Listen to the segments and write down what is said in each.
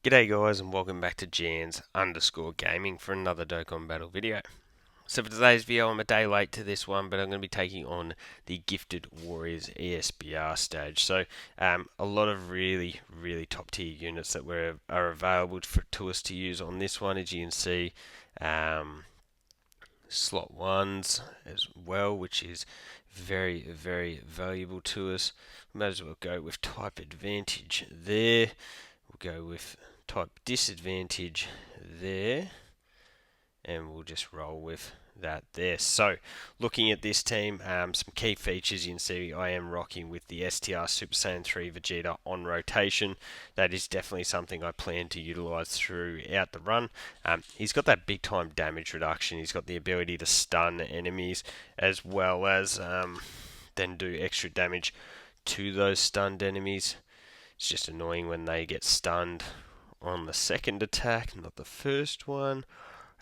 G'day guys and welcome back to Jans_gaming for another Dokkan battle video. So for today's video I'm a day late to this one, but I'm going to be taking on the Gifted Warriors ESBR stage. So a lot of really top tier units that are available to us to use on this one, as you can see. Slot 1s as well, which is very valuable to us. We might as well go with type advantage there. We'll go with type disadvantage there, and we'll just roll with that there. So looking at this team, some key features, you can see I am rocking with the STR Super Saiyan 3 Vegeta on rotation. That is definitely something I plan to utilize throughout the run. He's got that big time damage reduction. He's got the ability to stun enemies as well as then do extra damage to those stunned enemies. It's just annoying when they get stunned on the second attack, not the first one.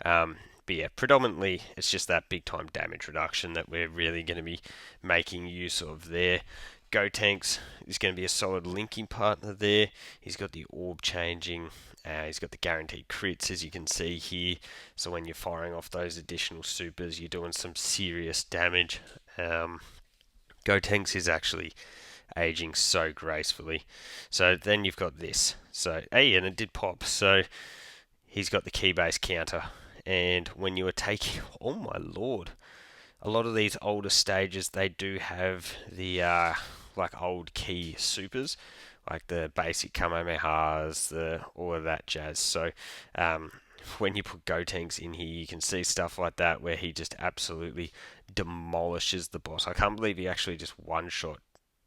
But yeah, predominantly it's just that big time damage reduction that we're really going to be making use of there. Gotenks is going to be a solid linking partner there. He's got the orb changing. He's got the guaranteed crits, as you can see here. So when you're firing off those additional supers, you're doing some serious damage. Gotenks is actually aging so gracefully. So then you've got this. So, hey, and it did pop. So he's got the key base counter. And when you are taking, oh my lord, a lot of these older stages, they do have the like old key supers, like the basic Kamehamehas, all of that jazz. So when you put Gotenks in here, you can see stuff like that where he just absolutely demolishes the boss. I can't believe he actually just one-shot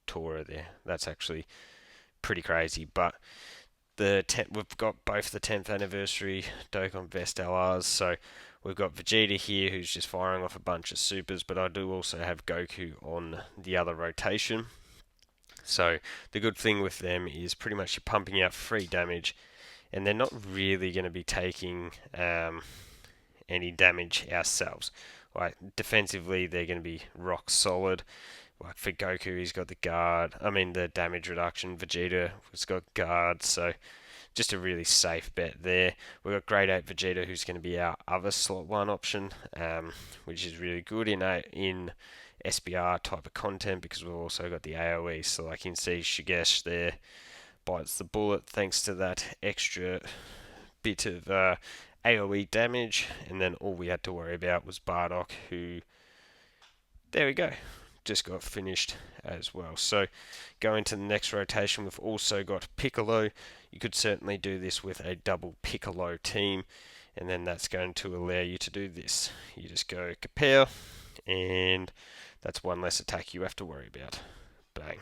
Tora there. That's actually pretty crazy. But we've got both the 10th anniversary Dokkan Vest LRs, so we've got Vegeta here who's just firing off a bunch of supers, but I do also have Goku on the other rotation. So the good thing with them is pretty much you're pumping out free damage, and they're not really going to be taking any damage ourselves. Like defensively, they're going to be rock solid. Like for Goku, he's got the damage reduction. Vegeta has got guard, so just a really safe bet there. We've got Grade 8 Vegeta, who's going to be our other slot 1 option, which is really good in SBR type of content because we've also got the AoE. So like you can see Shigesh there bites the bullet thanks to that extra bit of AoE damage, and then all we had to worry about was Bardock, who, there we go, just got finished as well. So going to the next rotation, we've also got Piccolo. You could certainly do this with a double Piccolo team, and then that's going to allow you to do this. You just go Kapow, and that's one less attack you have to worry about. Bang.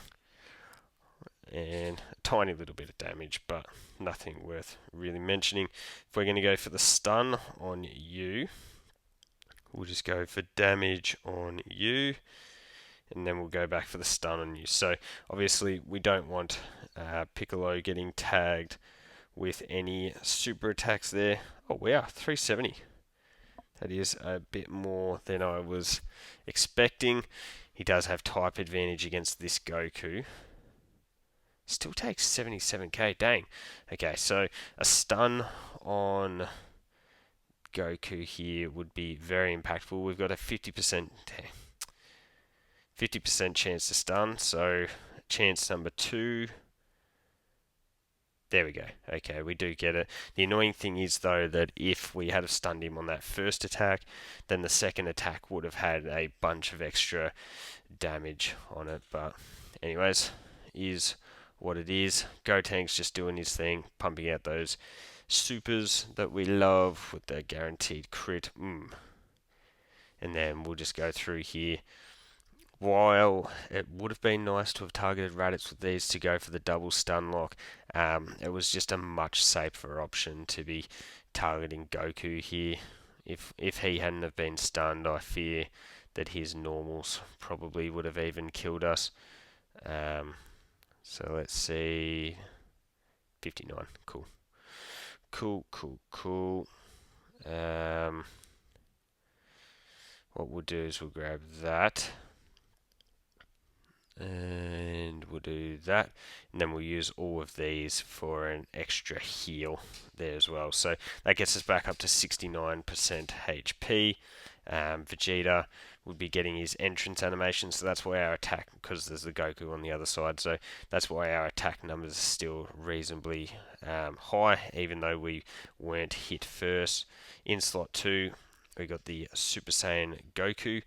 And a tiny little bit of damage, but nothing worth really mentioning. If we're going to go for the stun on you, we'll just go for damage on you, and then we'll go back for the stun on you. So obviously we don't want Piccolo getting tagged with any super attacks there. Oh wow, 370. That is a bit more than I was expecting. He does have type advantage against this Goku. Still takes 77k, dang. Okay, so a stun on Goku here would be very impactful. We've got a 50% chance to stun, so chance number 2. There we go. Okay, we do get it. The annoying thing is, though, that if we had stunned him on that first attack, then the second attack would have had a bunch of extra damage on it. But anyways, is what it is. Gotenks just doing his thing, pumping out those supers that we love with the guaranteed crit. And then we'll just go through here. While it would have been nice to have targeted Raditz with these to go for the double stun lock, it was just a much safer option to be targeting Goku here. If he hadn't have been stunned, I fear that his normals probably would have even killed us. So let's see, 59, cool. What we'll do is we'll grab that. And we'll do that, and then we'll use all of these for an extra heal there as well. So that gets us back up to 69% HP. Vegeta would be getting his entrance animation, so that's why our attack, because there's the Goku on the other side, so that's why our attack numbers are still reasonably high, even though we weren't hit first. In slot 2, we got the Super Saiyan Goku.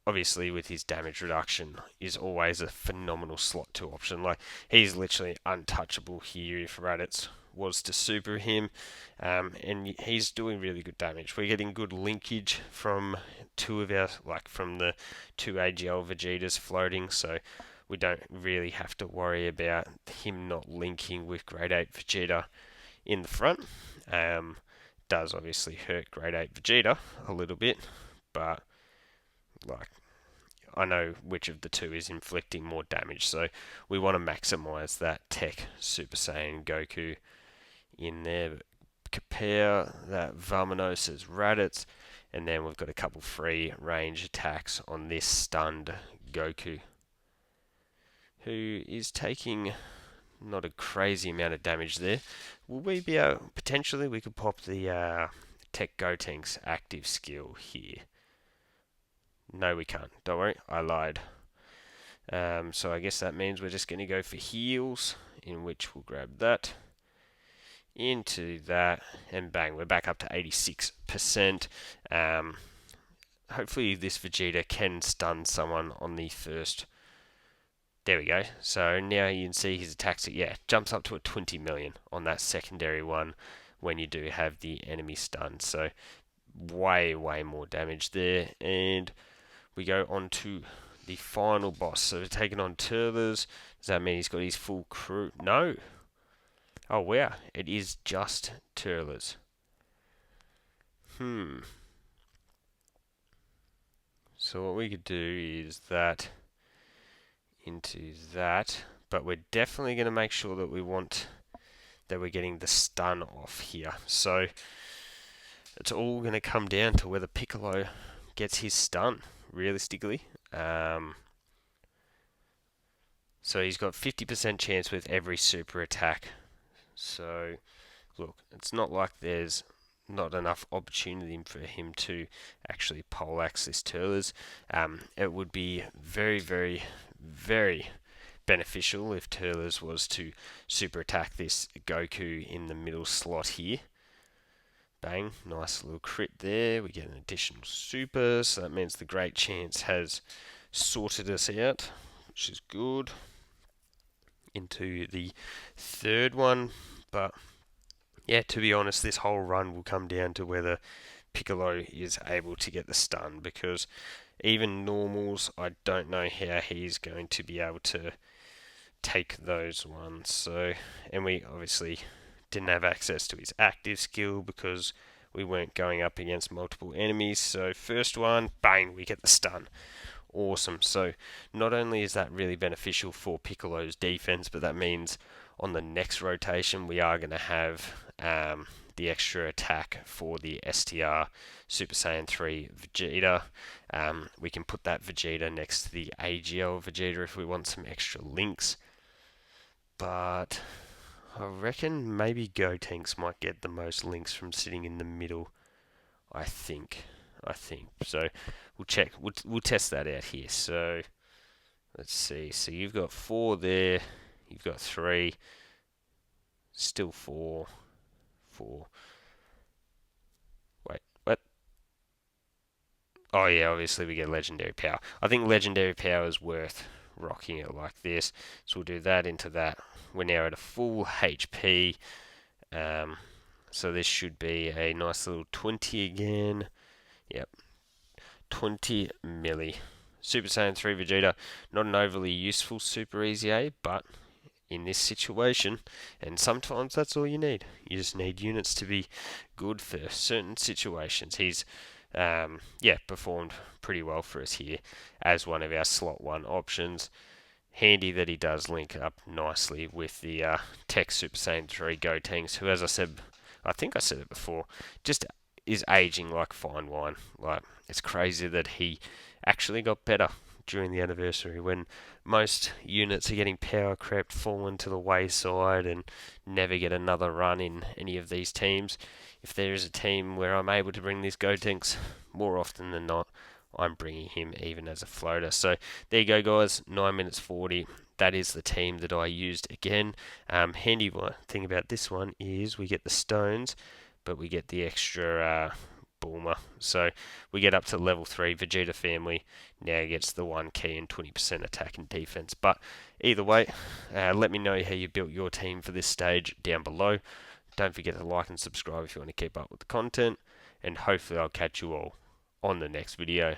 Obviously, with his damage reduction, is always a phenomenal slot 2 option. Like, he's literally untouchable here if Raditz was to super him, and he's doing really good damage. We're getting good linkage from from the two AGL Vegetas floating, so we don't really have to worry about him not linking with Grade 8 Vegeta in the front. Does obviously hurt Grade 8 Vegeta a little bit, but like, I know which of the two is inflicting more damage, so we want to maximize that Tech Super Saiyan Goku in there. Compare that Vamanos as Raditz, and then we've got a couple free range attacks on this stunned Goku, who is taking not a crazy amount of damage there. Will we be able, potentially we could pop the Tech Gotenks active skill here. No, we can't. Don't worry, I lied. So I guess that means we're just going to go for heals, in which we'll grab that, into that, and bang, we're back up to 86%. Hopefully this Vegeta can stun someone on the first. There we go. So now you can see his attacks, jumps up to a 20 million on that secondary one when you do have the enemy stunned. So way more damage there, and we go on to the final boss. So we're taking on Turles. Does that mean he's got his full crew? No. Oh wow, it is just Turles. So what we could do is that into that, but we're definitely going to make sure that we're getting the stun off here. So it's all going to come down to whether Piccolo gets his stun, realistically. So he's got 50% chance with every super attack. So look, it's not like there's not enough opportunity for him to actually poleaxe this Turles. It would be very beneficial if Turles was to super attack this Goku in the middle slot here. Bang, nice little crit there. We get an additional super, so that means the Great Chance has sorted us out, which is good. Into the third one, but yeah, to be honest, this whole run will come down to whether Piccolo is able to get the stun, because even normals, I don't know how he's going to be able to take those ones. So, and we obviously didn't have access to his active skill because we weren't going up against multiple enemies. So first one, bang, we get the stun. Awesome. So not only is that really beneficial for Piccolo's defense, but that means on the next rotation we are going to have the extra attack for the STR Super Saiyan 3 Vegeta. We can put that Vegeta next to the AGL Vegeta if we want some extra links. But I reckon maybe Gotenks might get the most links from sitting in the middle. I think. So we'll check. We'll test that out here. So let's see. So you've got 4 there. You've got 3. Still 4. Wait, what? Oh yeah, obviously we get legendary power. I think legendary power is worth rocking it like this. So we'll do that into that. We're now at a full HP. So this should be a nice little 20 again. Yep. 20 milli. Super Saiyan 3 Vegeta, not an overly useful Super Easy A, but in this situation, and sometimes that's all you need. You just need units to be good for certain situations. He's performed pretty well for us here as one of our slot 1 options. Handy that he does link up nicely with the Tech Super Saiyan 3 Gotenks, who, as I said, I think I said it before, just is aging like fine wine. Like, it's crazy that he actually got better during the anniversary when most units are getting power crept, fallen to the wayside, and never get another run in any of these teams. If there is a team where I'm able to bring these Gotenks, more often than not, I'm bringing him even as a floater. So there you go, guys. 9 minutes 40. That is the team that I used again. Handy thing about this one is we get the stones, but we get the extra Bulma. So we get up to level 3. Vegeta family now gets the 1 key and 20% attack and defense. But either way, let me know how you built your team for this stage down below. Don't forget to like and subscribe if you want to keep up with the content. And hopefully I'll catch you all on the next video.